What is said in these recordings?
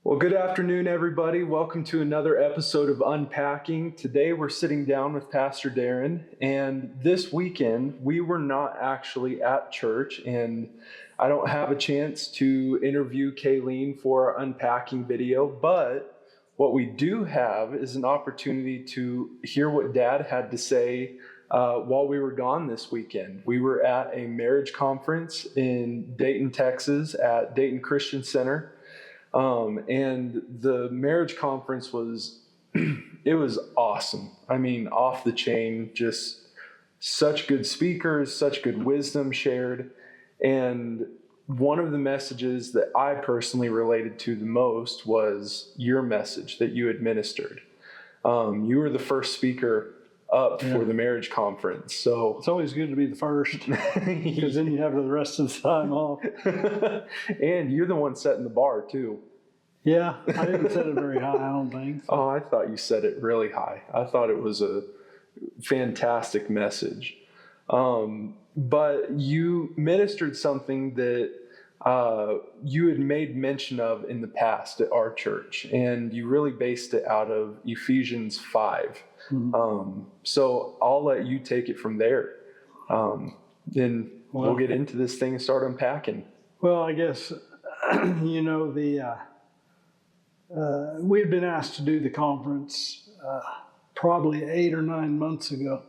Well, good afternoon, everybody. Welcome to another episode of Unpacking. Today we're sitting down with Pastor Darin, and this weekend we were not actually at church, and I don't have a chance to interview Kayleen for our Unpacking video, but what we do have is an opportunity to hear what Dad had to say while we were gone this weekend. We were at a marriage conference in Dayton, Texas at Dayton Christian Center. And the marriage conference was, it was awesome. I mean, off the chain, just such good speakers, such good wisdom shared. And one of the messages that I personally related to the most was your message that you administered. You were the first speaker up for the marriage conference. So it's always good to be the first because then you have the rest of the time off. And you're the one setting the bar too. Yeah, I didn't set it very high, I don't think. So. Oh, I thought you set it really high. I thought it was a fantastic message. But you ministered something that you had made mention of in the past at our church, and you really based it out of Ephesians 5. Mm-hmm. So I'll let you take it from there. Then we'll get into this thing and start unpacking. Well, I guess, we had been asked to do the conference probably 8 or 9 months ago.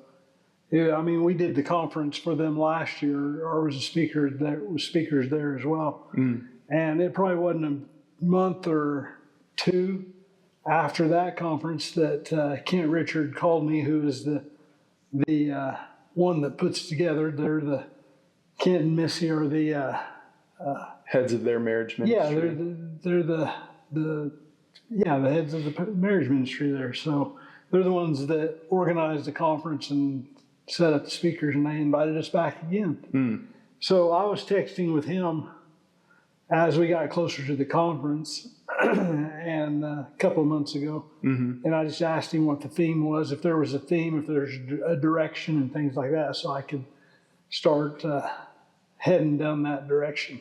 Yeah, I mean, we did the conference for them last year, or was speakers there as well. Mm. And it probably wasn't a month or two after that conference that Kent Richard called me, who is the one that puts together. They're the Kent and Missy are the heads of their marriage ministry. Yeah, they're the heads of the marriage ministry there. So they're the ones that organized the conference and set up the speakers, and they invited us back again. Mm. So I was texting with him as we got closer to the conference and a couple of months ago. Mm-hmm. And I just asked him what the theme was, if there was a theme, if there's a direction and things like that, so I could start heading down that direction.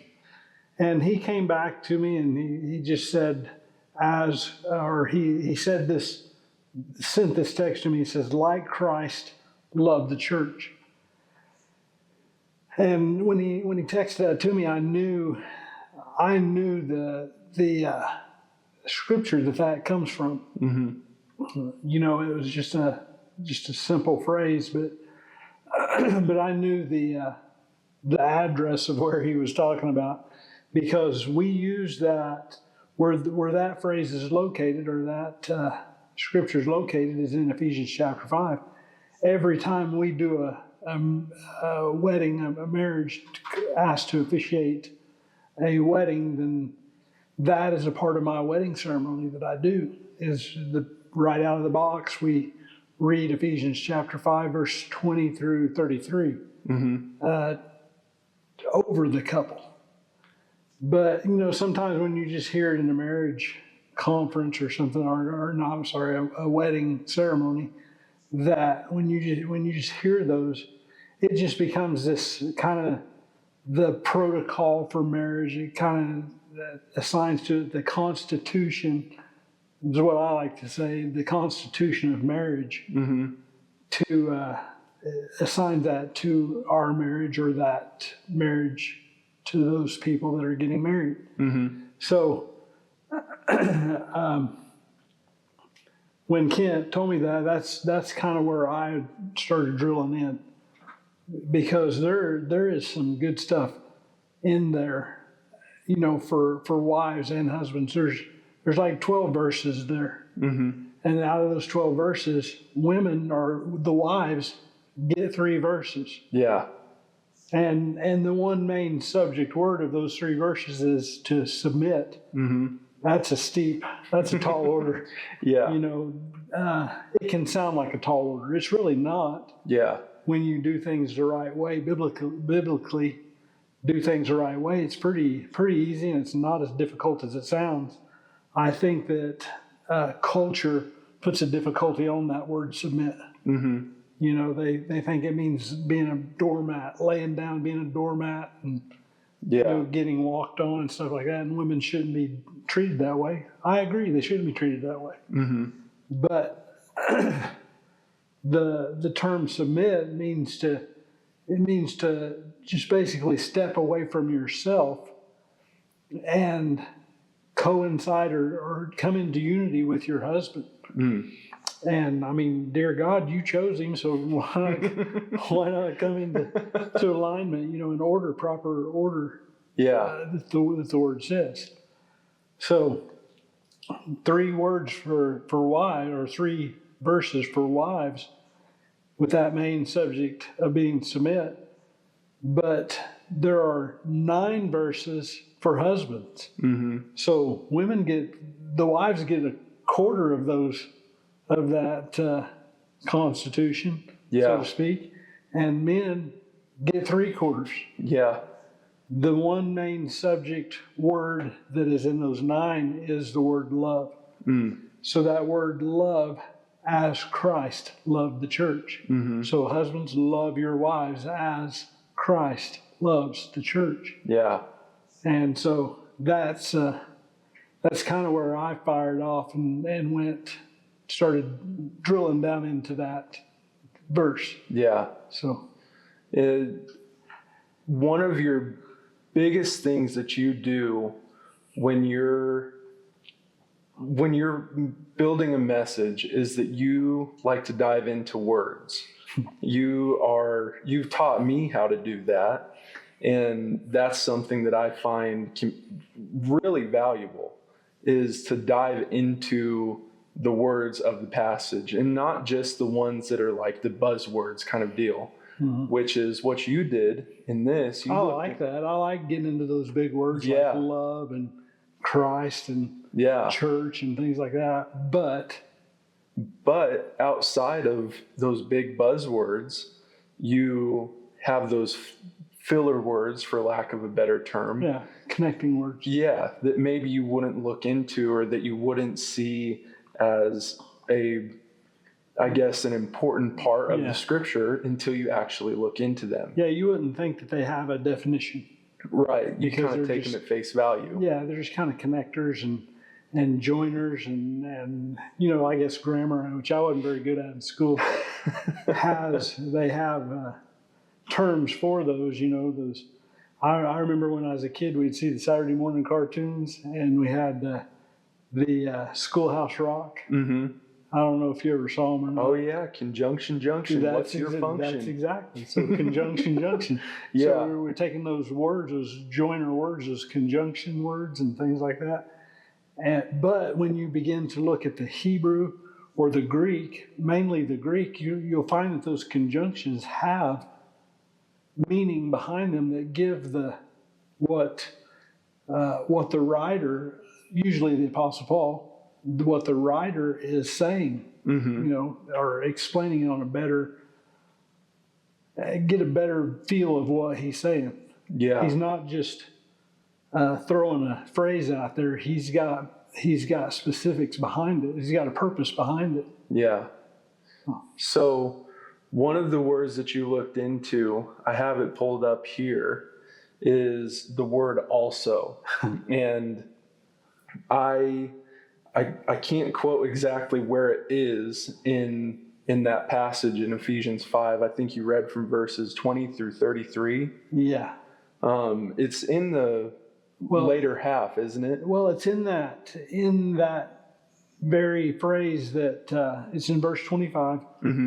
And he came back to me and he just said, he said this, sent this text to me. He says, like Christ loved the church. And when he texted that to me, I knew the scripture that comes from. Mm-hmm. It was just a simple phrase, but I knew the address of where he was talking about, because we use that where that phrase is located, or that scripture is located, is in Ephesians chapter 5. Every time we do a wedding, a marriage, asked to officiate a wedding, then that is a part of my wedding ceremony that I do. Is right out of the box, we read Ephesians chapter 5, verse 20 through 33, mm-hmm. Over the couple. But, sometimes when you just hear it in a marriage conference or something, a wedding ceremony, that when you just hear those, it just becomes this kind of the protocol for marriage. It kind of assigns to it the constitution, is what I like to say, the constitution of marriage, mm-hmm. to assign that to our marriage, or that marriage to those people that are getting married. Mm-hmm. So when Kent told me that's kind of where I started drilling in, because there is some good stuff in there, for wives and husbands. There's like 12 verses there, mm-hmm. and out of those 12 verses, women, or the wives, get 3 verses. Yeah. And the one main subject word of those 3 verses is to submit. Mm-hmm. That's a tall order. Yeah. It can sound like a tall order. It's really not. Yeah. When you do things the right way, biblically do things the right way, it's pretty easy, and it's not as difficult as it sounds. I think that culture puts a difficulty on that word submit. Mm-hmm. They think it means being a doormat, laying down, being a doormat, and Yeah. getting walked on and stuff like that, and women shouldn't be treated that way. I agree, they shouldn't be treated that way. But the term submit means to just basically step away from yourself and coincide or come into unity with your husband. And I mean, dear God, you chose him, so why not come into alignment, in order, proper order, that the word says. So 3 words for wives, or 3 verses for wives, with that main subject of being submit. But there are 9 verses for husbands. So the wives get a quarter of that constitution, so to speak, and men get 3/4. Yeah. The one main subject word that is in those 9 is the word love. So that word love, as Christ loved the church. So husbands, love your wives as Christ loves the church. Yeah. And so that's kind of where I fired off and started drilling down into that verse. Yeah. So one of your biggest things that you do when you're building a message is that you like to dive into words. You've taught me how to do that, and that's something that I find really valuable, is to dive into the words of the passage, and not just the ones that are like the buzzwords kind of deal, which is what you did in this. I like that. I like getting into those big words like love and Christ and church and things like that. But outside of those big buzzwords, you have those filler words, for lack of a better term. Yeah, connecting words. Yeah, that maybe you wouldn't look into, or that you wouldn't see as an important part of the scripture until you actually look into them. Yeah, you wouldn't think that they have a definition. Right, you kind of take them at face value. Yeah, they're just kind of connectors and joiners and I guess grammar, which I wasn't very good at in school, they have terms for those, those. I remember when I was a kid, we'd see the Saturday morning cartoons, and we had the Schoolhouse Rock. I don't know if you ever saw them or not. Oh yeah, conjunction junction. What's your function? That's exactly. So conjunction junction. Yeah. So we're taking those words, those joiner words, those conjunction words, and things like that. But when you begin to look at the Hebrew or the Greek, mainly the Greek, you'll find that those conjunctions have meaning behind them that give what the writer, usually the Apostle Paul, what the writer is saying, or explaining it on get a better feel of what he's saying. Yeah. He's not just throwing a phrase out there. He's got specifics behind it. He's got a purpose behind it. Yeah. So one of the words that you looked into, I have it pulled up here, is the word also. And I can't quote exactly where it is in that passage in Ephesians 5. I think you read from verses 20 through 33. Yeah. It's in the later half, isn't it? Well, it's in that very phrase that it's in verse 25,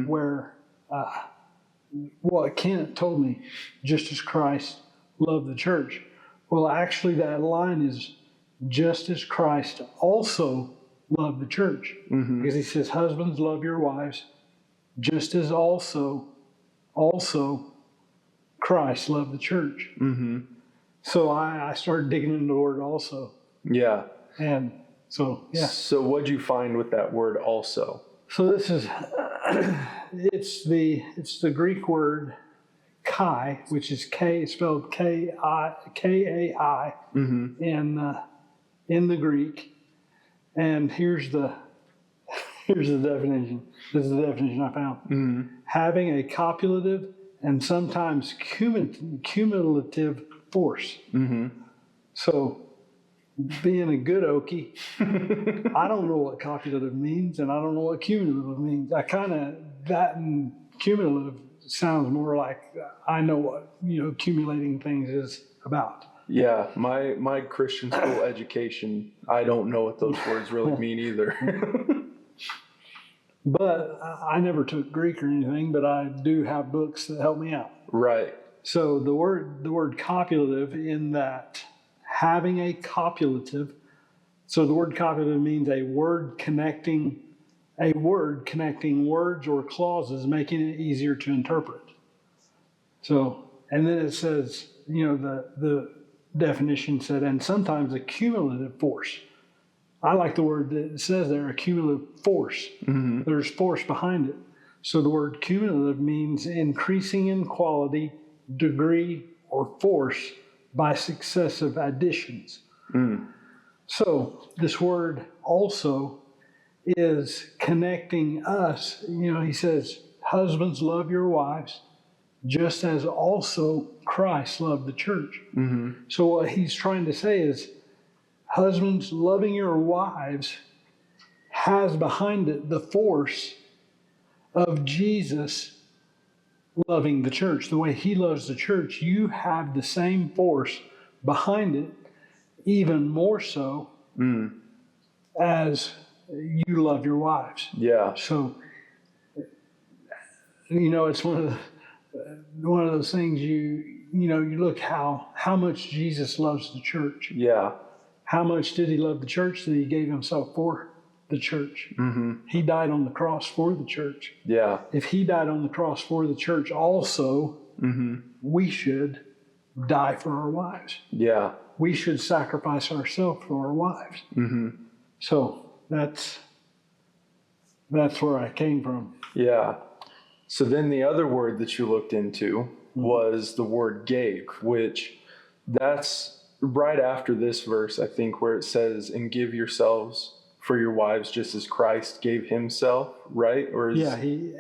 where Kent told me, just as Christ loved the church. Well, actually, that line is just as Christ also loved the church. Because he says, husbands, love your wives, just as also Christ loved the church. So I started digging into the word also. Yeah. And so, yeah. So what'd you find with that word also? So this is, it's the Greek word kai, which is K, spelled K-A-I, in the Greek. And here's the definition. This is the definition I found. Having a copulative and sometimes cumulative force. Mm-hmm. So, being a good Okie, I don't know what copulative means, and I don't know what cumulative means. That and cumulative sounds more like I know what, accumulating things is about. Yeah, my Christian school education, I don't know what those words really mean either. But I never took Greek or anything, but I do have books that help me out. Right. So the word copulative, in that having a copulative, so the word copulative means a word connecting words or clauses, making it easier to interpret. So, and then it says, the definition said, and sometimes a cumulative force. I like the word that it says there, a cumulative force. Mm-hmm. There's force behind it. So the word cumulative means increasing in quality, degree, or force by successive additions. Mm. So this word also is connecting us. He says, husbands, love your wives, just as also Christ loved the church. Mm-hmm. So what he's trying to say is, husbands, loving your wives has behind it the force of Jesus loving the church. The way he loves the church, you have the same force behind it, even more so as you love your wives. Yeah. So, it's one of those things you look how much Jesus loves the church. Yeah. How much did he love the church that he gave himself for the church? Mm-hmm. He died on the cross for the church. Yeah. If he died on the cross for the church also, we should die for our wives. Yeah. We should sacrifice ourselves for our wives. Mm-hmm. So that's where I came from. Yeah. So then the other word that you looked into was the word gave, which that's right after this verse, I think, where it says, and give yourselves for your wives just as Christ gave himself, right? Or is... Yeah, he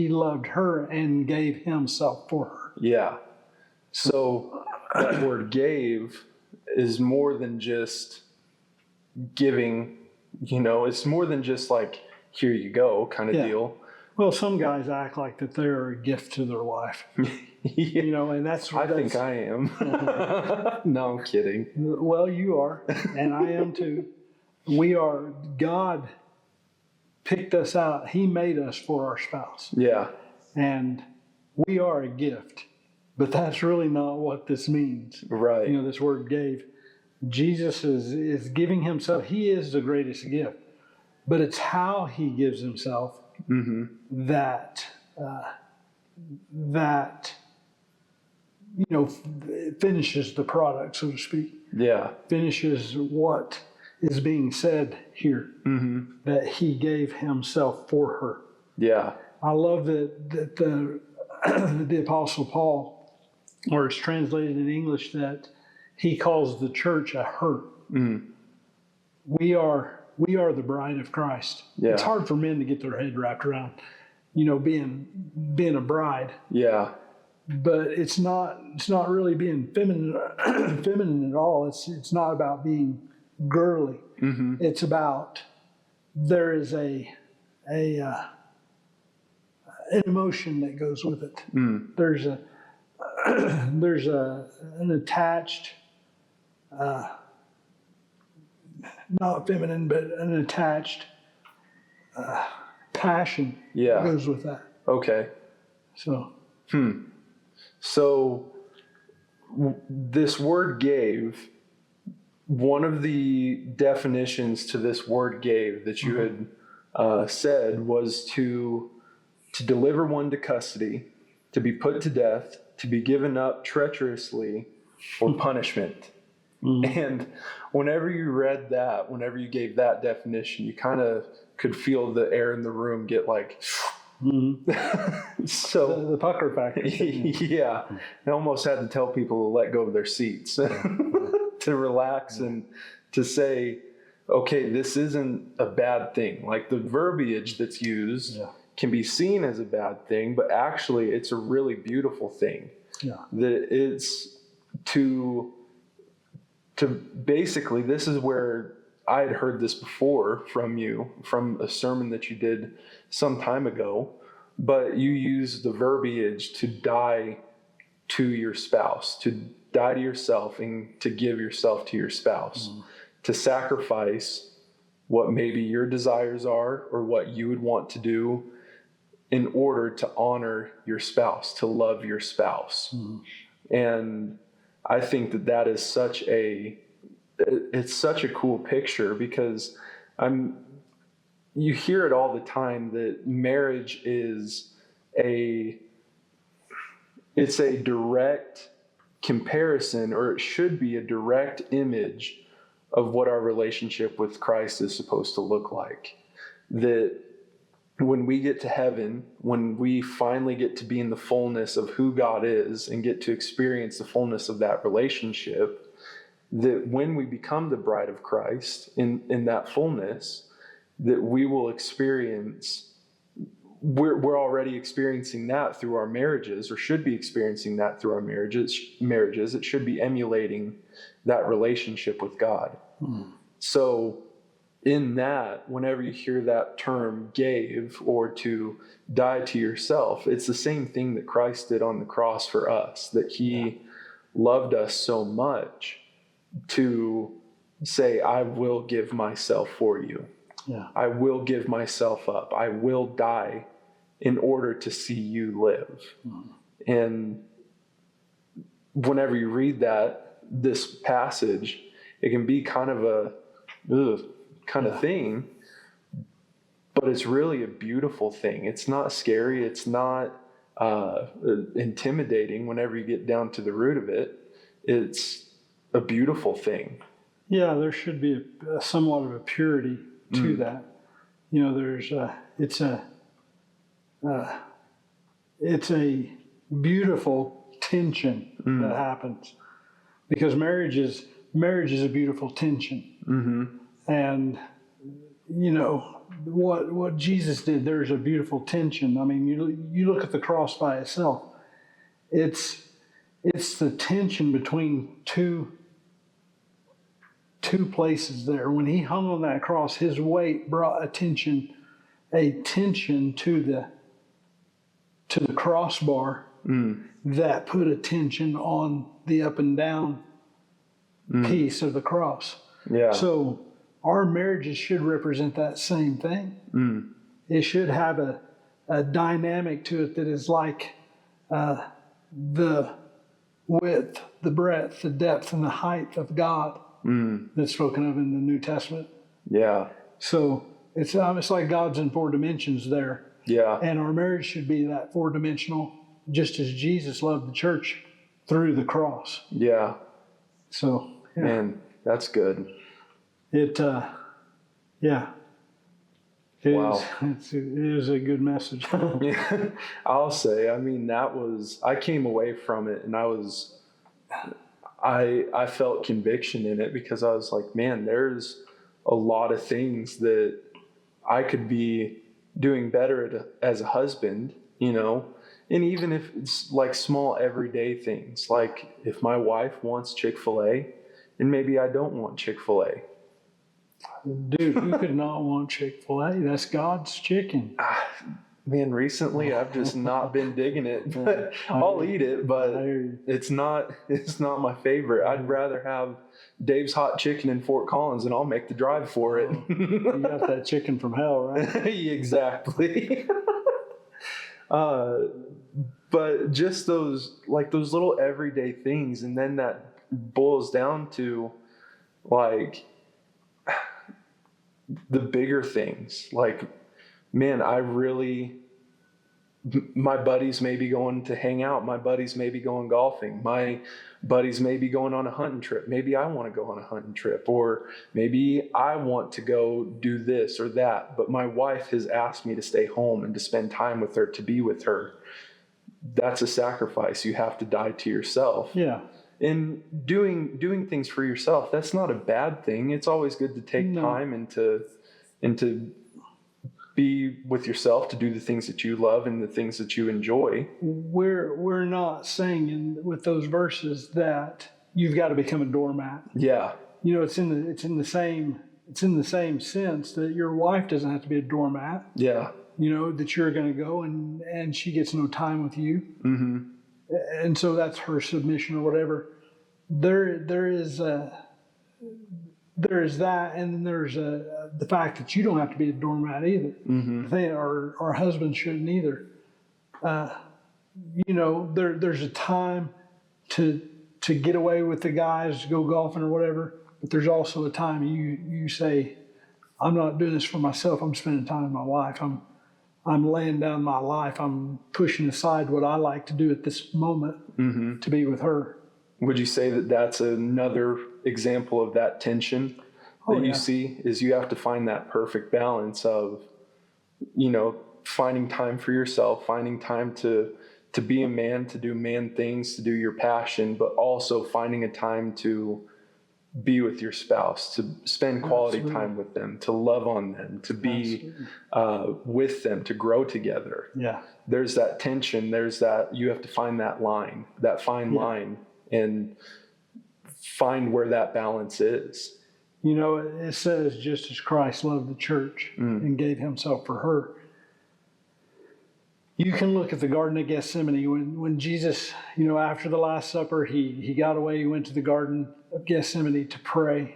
loved her and gave himself for her. Yeah. So that word gave is more than just giving, it's more than just like, here you go kind of deal. Well, some guys act like that they're a gift to their wife. Yeah. And that's... I think I am. No, I'm kidding. Well, you are, and I am too. We are, God picked us out. He made us for our spouse. Yeah. And we are a gift. But that's really not what this means. Right. This word gave. Jesus is giving himself. He is the greatest gift. But it's how he gives himself that finishes the product, so to speak. Yeah. Finishes what is being said here, that he gave himself for her. Yeah. I love that the Apostle Paul, or it's translated in English, that he calls the church a her. We are the bride of Christ. Yeah. It's hard for men to get their head wrapped around, being a bride. Yeah. But it's not really being feminine at all. It's not about being girly. It's about, there is an emotion that goes with it. There's an attached, not feminine, but an attached passion that goes with that. Okay. So. So this word gave, one of the definitions to this word gave that you had said was to deliver one to custody, to be put to death, to be given up treacherously, or punishment. And whenever you read that, whenever you gave that definition, you kind of could feel the air in the room get like... So the pucker factor. Yeah, I almost had to tell people to let go of their seats, to relax and to say, okay, this isn't a bad thing. Like the verbiage that's used can be seen as a bad thing, but actually it's a really beautiful thing. Yeah. That it's to basically, this is where I had heard this before from you, from a sermon that you did some time ago, but you use the verbiage to die to your spouse, to die to yourself and to give yourself to your spouse, to sacrifice what maybe your desires are or what you would want to do in order to honor your spouse, to love your spouse. And I think that is it's such a cool picture, because you hear it all the time that marriage is it's a direct comparison, or it should be a direct image of what our relationship with Christ is supposed to look like. That when we get to heaven, when we finally get to be in the fullness of who God is and get to experience the fullness of that relationship, that when we become the bride of Christ in that fullness, that we will experience, we're already experiencing that through our marriages, or should be experiencing that through our marriages. It should be emulating that relationship with God. So in that, whenever you hear that term gave, or to die to yourself, it's the same thing that Christ did on the cross for us, that he loved us so much to say, I will give myself for you. Yeah. I will give myself up. I will die in order to see you live. And whenever you read this passage, it can be kind of a thing, but it's really a beautiful thing. It's not scary. It's not intimidating whenever you get down to the root of it. It's a beautiful thing. Yeah, there should be somewhat of a purity to that. You know, it's a beautiful tension that happens, because marriage is a beautiful tension. And you know what Jesus did, there's a beautiful tension. I mean, you look at the cross by itself. It's the tension between two places there. When he hung on that cross, his weight brought a tension to the crossbar that put a tension on the up and down piece of the cross. Yeah. So our marriages should represent that same thing. It should have a dynamic to it that is like the width, the breadth, the depth, and the height of God that's spoken of in the New Testament. Yeah. So it's like God's in 4 dimensions there. Yeah. And our marriage should be that 4-dimensional, just as Jesus loved the church through the cross. Yeah. So, yeah. Man, that's good. It Wow. is a good message. Yeah, I'll say, I mean, I came away from it, and I felt conviction in it, because I was like, man, there's a lot of things that I could be doing better as a husband, you know, and even if it's like small everyday things, like if my wife wants Chick-fil-A and maybe I don't want Chick-fil-A. Dude, who could not want Chick-fil-A? That's God's chicken. Man, recently I've just not been digging it. But I'll eat it, but it's not my favorite. I'd rather have Dave's Hot Chicken in Fort Collins, and I'll make the drive for it. You got that chicken from hell, right? Exactly. But just those little everyday things, and then that boils down to like the bigger things. Like, man, my buddies may be going to hang out. My buddies may be going golfing. My buddies may be going on a hunting trip. Maybe I want to go on a hunting trip, or maybe I want to go do this or that. But my wife has asked me to stay home and to spend time with her, to be with her. That's a sacrifice. You have to die to yourself. Yeah. And doing things for yourself, that's not a bad thing. It's always good to take time and to be with yourself, to do the things that you love and the things that you enjoy. We're not saying with those verses that you've got to become a doormat. Yeah. You know, it's in the same sense that your wife doesn't have to be a doormat. Yeah. You know, that you're going to go and she gets no time with you. Mm-hmm. And so that's her submission or whatever. There is that, and then there's the fact that you don't have to be a doormat either. Mm-hmm. Our husbands shouldn't either. You know, there's a time to get away with the guys, to go golfing or whatever, but there's also a time you say, I'm not doing this for myself. I'm spending time with my wife. I'm laying down my life. I'm pushing aside what I like to do at this moment to be with her. Would you say that that's another example of that tension that you see? Is you have to find that perfect balance of, you know, finding time for yourself, finding time to be a man, to do man things, to do your passion, but also finding a time to be with your spouse, to spend quality time with them, to love on them, to be with them, to grow together. Yeah. There's that tension. There's that, you have to find that line, that fine line, and find where that balance is. You know, it says, just as Christ loved the church and gave himself for her. You can look at the Garden of Gethsemane when Jesus, you know, after the Last Supper, he got away, he went to the Garden of Gethsemane to pray.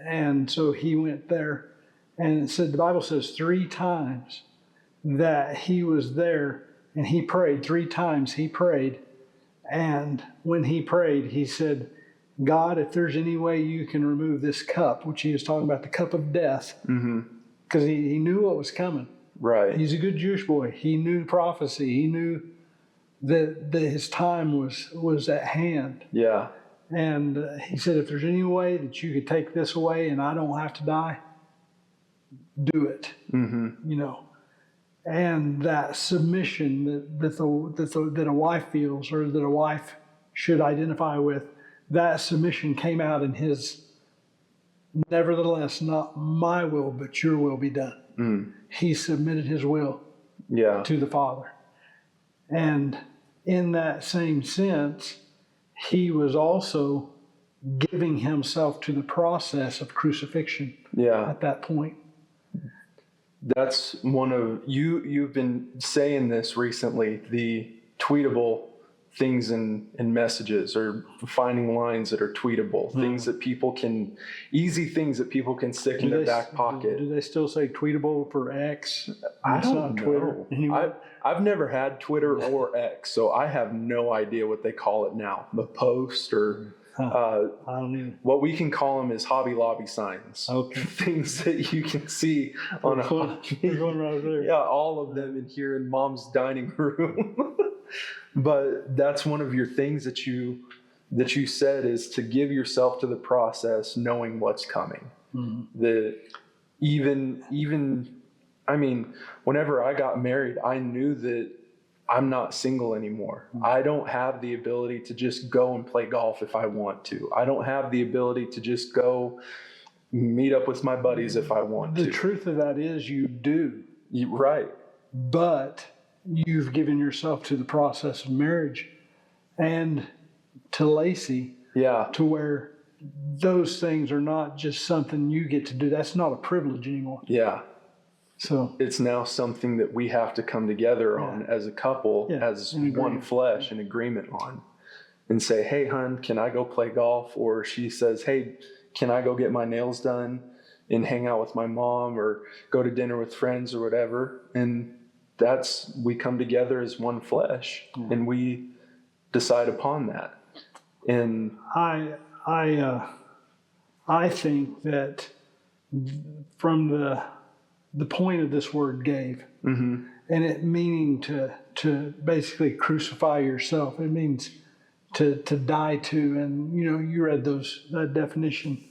And so he went there, and it said, the Bible says 3 times that he was there, and he prayed 3 times. He prayed, and when he prayed, he said, God, if there's any way you can remove this cup, which he was talking about, the cup of death, because he knew what was coming. Right. He's a good Jewish boy. He knew prophecy. He knew that his time was at hand. Yeah. And he said, if there's any way that you could take this away and I don't have to die, do it. Mm-hmm. You know, and that submission that a wife feels, or that a wife should identify with, that submission came out in his, nevertheless, not my will, but your will be done. He submitted his will to the Father. And in that same sense, he was also giving himself to the process of crucifixion at that point. That's one of, you've been saying this recently, the tweetable things and messages, or finding lines that are tweetable, things that people can, easy things that people can stick in their back pocket. Do they still say tweetable for X? I don't know. Twitter anymore? I've never had Twitter or X, so I have no idea what they call it now. The post, or I don't even. What we can call them is Hobby Lobby signs. Okay. Things that you can see on a There's one right there. Yeah, all of them in here in Mom's dining room. But that's one of your things that you said, is to give yourself to the process, knowing what's coming. That even I mean, whenever I got married, I knew that I'm not single anymore. I don't have the ability to just go and play golf if I want to. I don't have the ability to just go meet up with my buddies if I want to. The truth of that is you do. Right. But you've given yourself to the process of marriage, and to Lacey, to where those things are not just something you get to do. That's not a privilege anymore. Yeah. So it's now something that we have to come together on as a couple, as one flesh, in agreement on, and say, hey, hon, can I go play golf? Or she says, hey, can I go get my nails done and hang out with my mom, or go to dinner with friends, or whatever? And we come together as one flesh, and we decide upon that. And I think that from the point of this word gave, and it meaning to basically crucify yourself, it means to die to, and you know, you read that definition.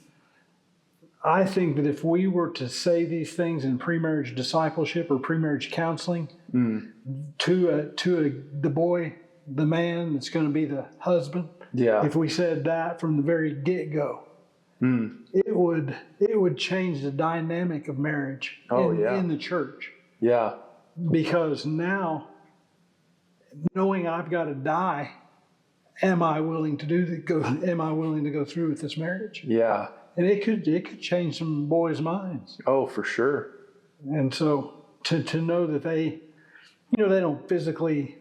I think that if we were to say these things in pre-marriage discipleship or pre-marriage counseling to the boy, the man that's going to be the husband, if we said that from the very get-go, it would change the dynamic of marriage in the church. Yeah. Because now, knowing I've got to die, am I willing to go through with this marriage? Yeah. And it could change some boys' minds. Oh, for sure. And so to know that they don't physically,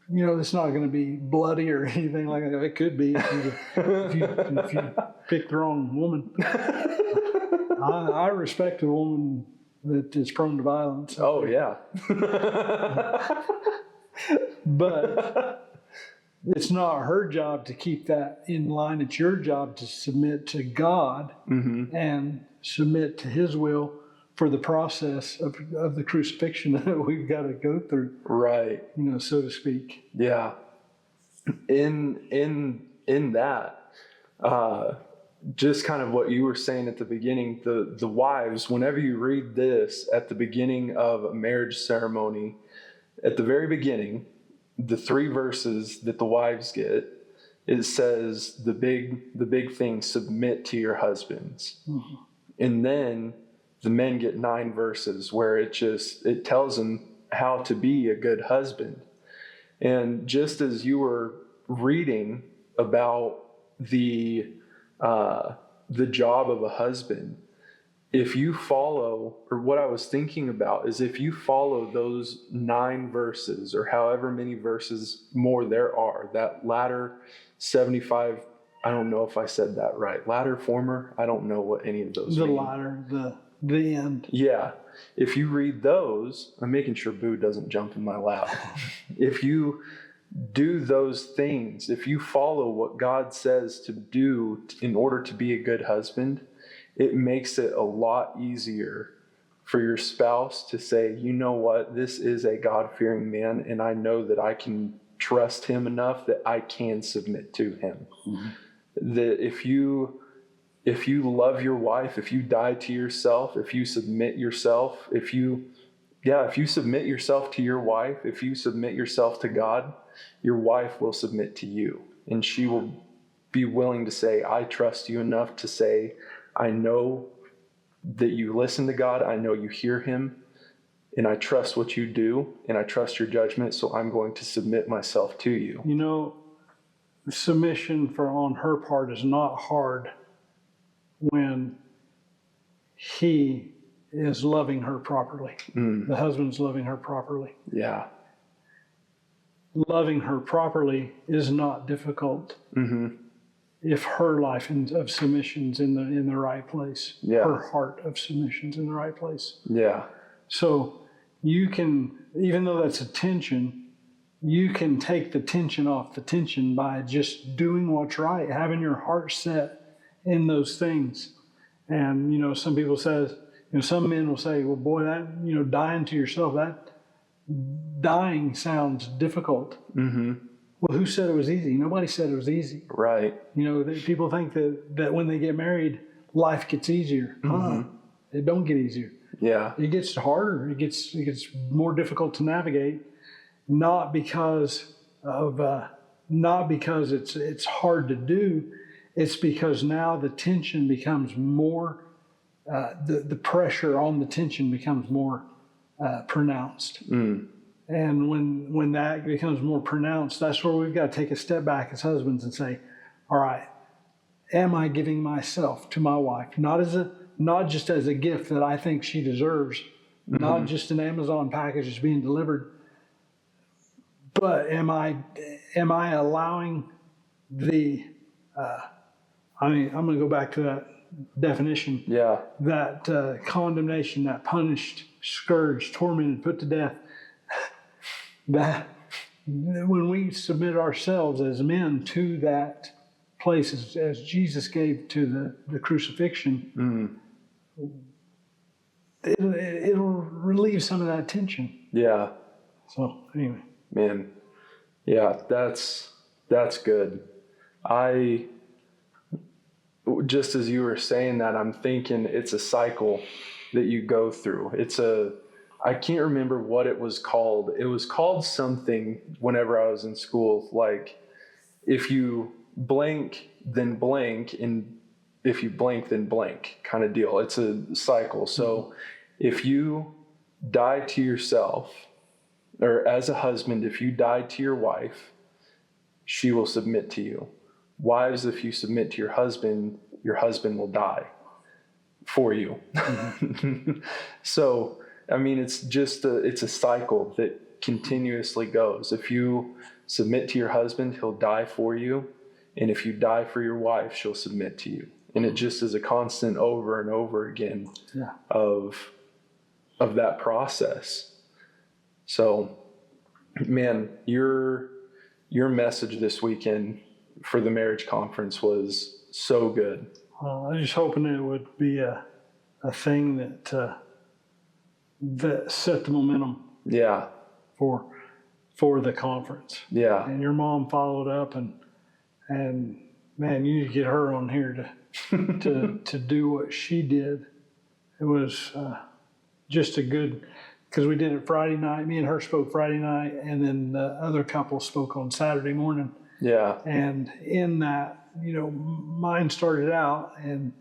it's not going to be bloody or anything like that. It could be if you pick the wrong woman. I respect a woman that is prone to violence. Oh, yeah. But it's not her job to keep that in line. It's your job to submit to God and submit to His will for the process of the crucifixion that we've got to go through. Right. So to speak. Yeah. In that, just kind of what you were saying at the beginning, the wives, whenever you read this at the beginning of a marriage ceremony, at the very beginning, the 3 verses that the wives get, it says the big thing, submit to your husbands. Mm-hmm. And then the men get 9 verses where it tells them how to be a good husband. And just as you were reading about the job of a husband, if you follow, or what I was thinking about is if you follow those 9 verses or however many verses more there are, that latter 75, I don't know if I said that right. Latter, former, I don't know what any of those mean. The latter, the end. Yeah. If you read those, I'm making sure Boo doesn't jump in my lap. If you do those things, if you follow what God says to do in order to be a good husband, it makes it a lot easier for your spouse to say, you know what, this is a God-fearing man, and I know that I can trust him enough that I can submit to him. Mm-hmm. That if you love your wife, if you die to yourself, if you submit yourself, if you submit yourself to your wife, if you submit yourself to God, your wife will submit to you. And she will be willing to say, I trust you enough to say, I know that you listen to God, I know you hear him, and I trust what you do, and I trust your judgment, so I'm going to submit myself to you. Submission on her part is not hard when he is loving her properly. The husband's loving her properly. Yeah. Loving her properly is not difficult if her life of submission's in the right place. Yeah. Her heart of submission's in the right place. Yeah. So you can, even though that's a tension, you can take the tension off the tension by just doing what's right, having your heart set in those things. And, some people some men will say, well, boy, that, dying to yourself, that dying sounds difficult. Mm-hmm. Well, who said it was easy? Nobody said it was easy. Right. People think that when they get married, life gets easier. Mm-hmm. It don't get easier. Yeah. It gets harder. It gets more difficult to navigate, not because it's hard to do. It's because now the tension becomes more, the pressure on the tension becomes more pronounced. Mm. And when that becomes more pronounced, that's where we've got to take a step back as husbands and say, all right, am I giving myself to my wife? Not just as a gift that I think she deserves, not just an Amazon package that's being delivered, but am I allowing I'm going to go back to that definition. Yeah. That condemnation, that punished, scourged, tormented, put to death. That when we submit ourselves as men to that place, as Jesus gave to the crucifixion, it'll relieve some of that tension. Yeah. So anyway, man, yeah, that's good. Just as you were saying that, I'm thinking it's a cycle that you go through. I can't remember what it was called. It was called something whenever I was in school, like if you blink, then blank, and if you blink, then blank kind of deal. It's a cycle. So if you die to yourself, or as a husband, if you die to your wife, she will submit to you. Wives, if you submit to your husband will die for you. Mm-hmm. So, I mean, it's a cycle that continuously goes. If you submit to your husband, he'll die for you. And if you die for your wife, she'll submit to you. And it just is a constant over and over again of that process. So, man, your message this weekend for the marriage conference was so good. I was just hoping it would be a thing that set the momentum. Yeah. For the conference. Yeah. And your mom followed up, and man, you need to get her on here to do what she did. It was just a good, because we did it Friday night. Me and her spoke Friday night, and then the other couple spoke on Saturday morning. Yeah. And in that, mine started out, and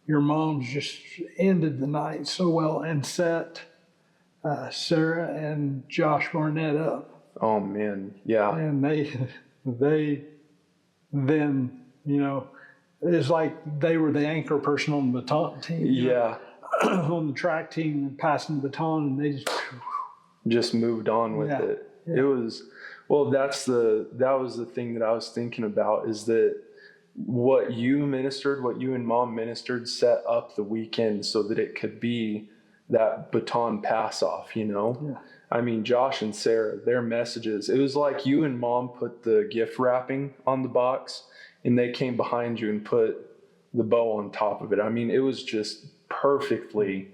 your mom's just ended the night so well and set Sarah and Josh Barnett up. Oh man, yeah. And they then, it's like they were the anchor person on the baton team. Yeah. On the track team and passing the baton, and they just moved on with it. Yeah. It was, well, that was the thing that I was thinking about, is that what you and mom ministered set up the weekend so that it could be that baton pass off, Yeah. I mean, Josh and Sarah, their messages, it was like you and mom put the gift wrapping on the box and they came behind you and put the bow on top of it. I mean, it was just perfectly,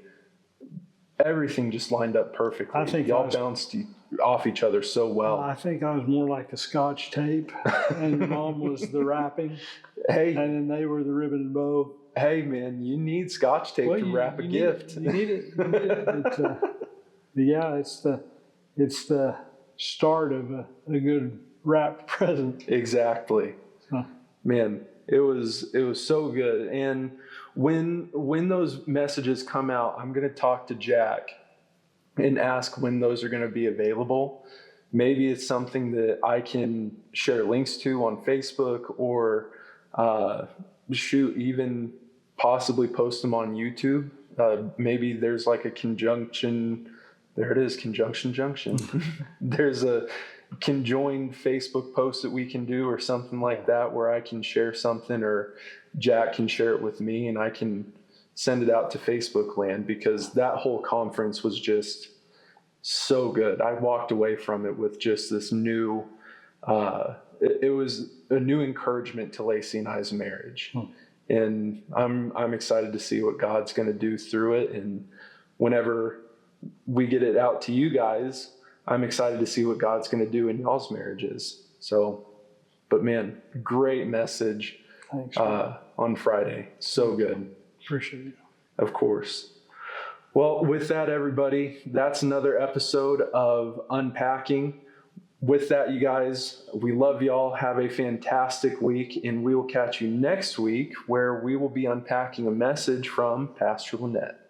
everything just lined up perfectly. I think y'all bounced off each other so well. I think I was more like the Scotch tape and mom was the wrapping. Hey. And then they were the ribbon and bow. Hey man, you need Scotch tape to wrap a gift. You need it. It's the start of a good wrapped present. Exactly. Huh. Man, it was so good. And when those messages come out, I'm going to talk to Jack and ask when those are going to be available. Maybe it's something that I can share links to on Facebook, or even possibly post them on YouTube. Maybe there's like a conjunction. There it is, conjunction junction. There's a conjoined Facebook post that we can do, or something like that, where I can share something, or Jack can share it with me, and I can send it out to Facebook land, because that whole conference was just so good. I walked away from it with just this new, it was a new encouragement to Lacey and I's marriage. And I'm excited to see what God's going to do through it. And whenever we get it out to you guys, I'm excited to see what God's going to do in y'all's marriages. So, but man, great message. Thanks, on Friday. So good. Appreciate it. Of course. Well, with that, everybody, that's another episode of Unpacking. With that, you guys, we love y'all. Have a fantastic week, and we will catch you next week, where we will be unpacking a message from Pastor Lynette.